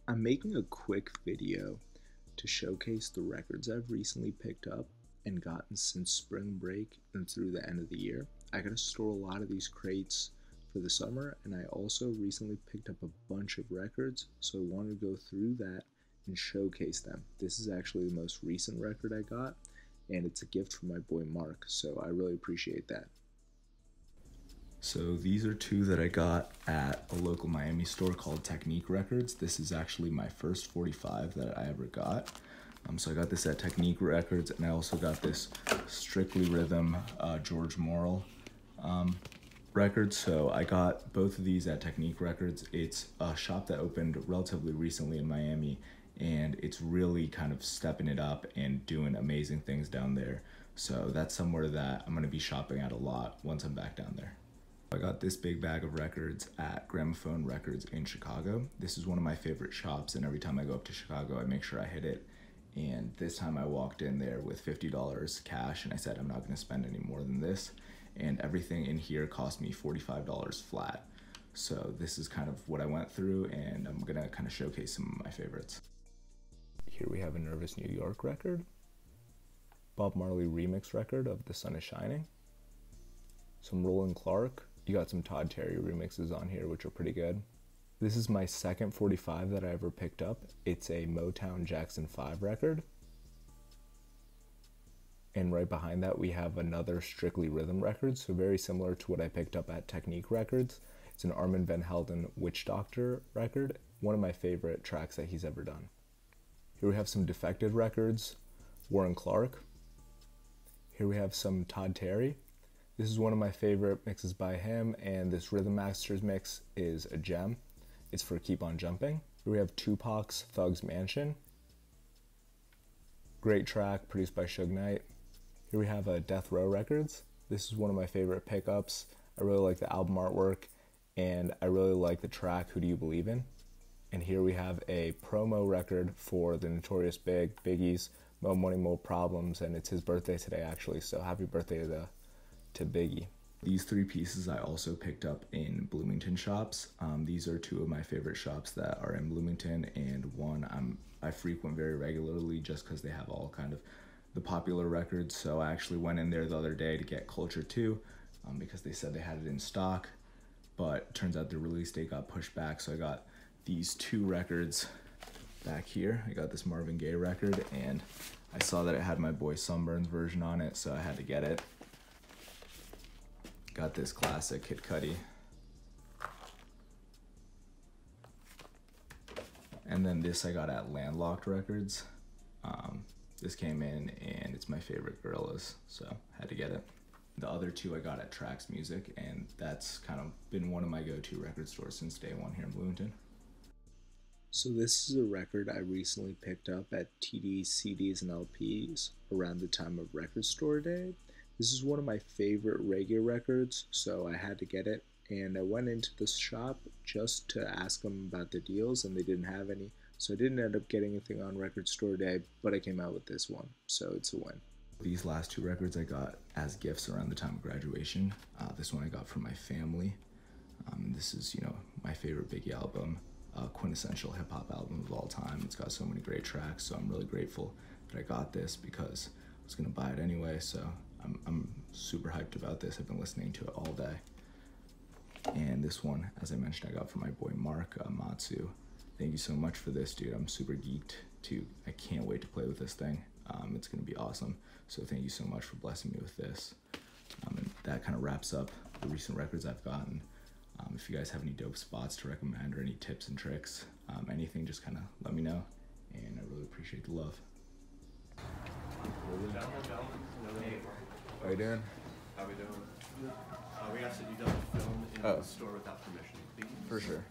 I'm making a quick video to showcase the records I've recently picked up and gotten since spring break and through the end of the year. I gotta store a lot of these crates for the summer, and I also recently picked up a bunch of records, so I wanted to go through that and showcase them. This is actually the most recent record I got, and it's a gift from my boy Mark, so I really appreciate that. So these are two that I got at a local Miami store called Technique Records. This is actually my first 45 that I ever got. So I got this at Technique Records, and I also got this Strictly Rhythm George Morrill record. So I got both of these at Technique Records. It's a shop that opened relatively recently in Miami, and it's really kind of stepping it up and doing amazing things down there. So that's somewhere that I'm gonna be shopping at a lot once I'm back down there. I got this big bag of records at Gramaphone Records in Chicago. This is one of my favorite shops, and every time I go up to Chicago, I make sure I hit it. And this time I walked in there with $50 cash, and I said I'm not gonna spend any more than this. And everything in here cost me $45 flat. So this is kind of what I went through, and I'm gonna kind of showcase some of my favorites. Here we have a Nervous New York record, Bob Marley remix record of The Sun is Shining, some Roland Clark. You got some Todd Terry remixes on here, which are pretty good. This is my second 45 that I ever picked up. It's a Motown Jackson 5 record. And right behind that, we have another Strictly Rhythm record, so very similar to what I picked up at Technique Records. It's an Armand Van Helden Witch Doctor record, one of my favorite tracks that he's ever done. Here we have some Defected records, Warren Clark. Here we have some Todd Terry. This is one of my favorite mixes by him, and this Rhythm Masters mix is a gem. It's for Keep On Jumping. Here we have Tupac's Thug's Mansion. Great track, produced by Suge Knight. Here we have a Death Row Records. This is one of my favorite pickups. I really like the album artwork, and I really like the track Who Do You Believe In? And here we have a promo record for the Notorious Big, Biggie's Mo Money Mo Problems, and it's his birthday today actually, so happy birthday to Biggie. These three pieces I also picked up in Bloomington shops. These are two of my favorite shops that are in Bloomington, and one I frequent very regularly just because they have all kind of the popular records. So I actually went in there the other day to get Culture 2 because they said they had it in stock, but turns out the release date got pushed back, so I got these two records back here. I got this Marvin Gaye record, and I saw that it had my boy Sunburn's version on it, so I had to get it. Got this classic Kid Cudi. And then this I got at Landlocked Records. This came in, and it's my favorite Gorillaz, so had to get it. The other two I got at Trax Music, and that's kind of been one of my go-to record stores since day one here in Bloomington. So this is a record I recently picked up at TD's, CDs, and LPs around the time of Record Store Day. This is one of my favorite reggae records, so I had to get it. And I went into the shop just to ask them about the deals, and they didn't have any. So I didn't end up getting anything on Record Store Day, but I came out with this one, so it's a win. These last two records I got as gifts around the time of graduation. This one I got from my family. This is, my favorite Biggie album, quintessential hip-hop album of all time. It's got so many great tracks, so I'm really grateful that I got this because I was gonna buy it anyway, so I'm super hyped about this. I've been listening to it all day. And this one, as I mentioned, I got from my boy Mark Matsu. Thank you so much for this, dude. I'm super geeked too. I can't wait to play with this thing. It's gonna be awesome. So thank you so much for blessing me with this. And that kind of wraps up the recent records I've gotten. If you guys have any dope spots to recommend or any tips and tricks, anything, just kind of let me know. And I really appreciate the love. How you doing? How we doing? We asked that you don't film in the store without permission, please. For sure.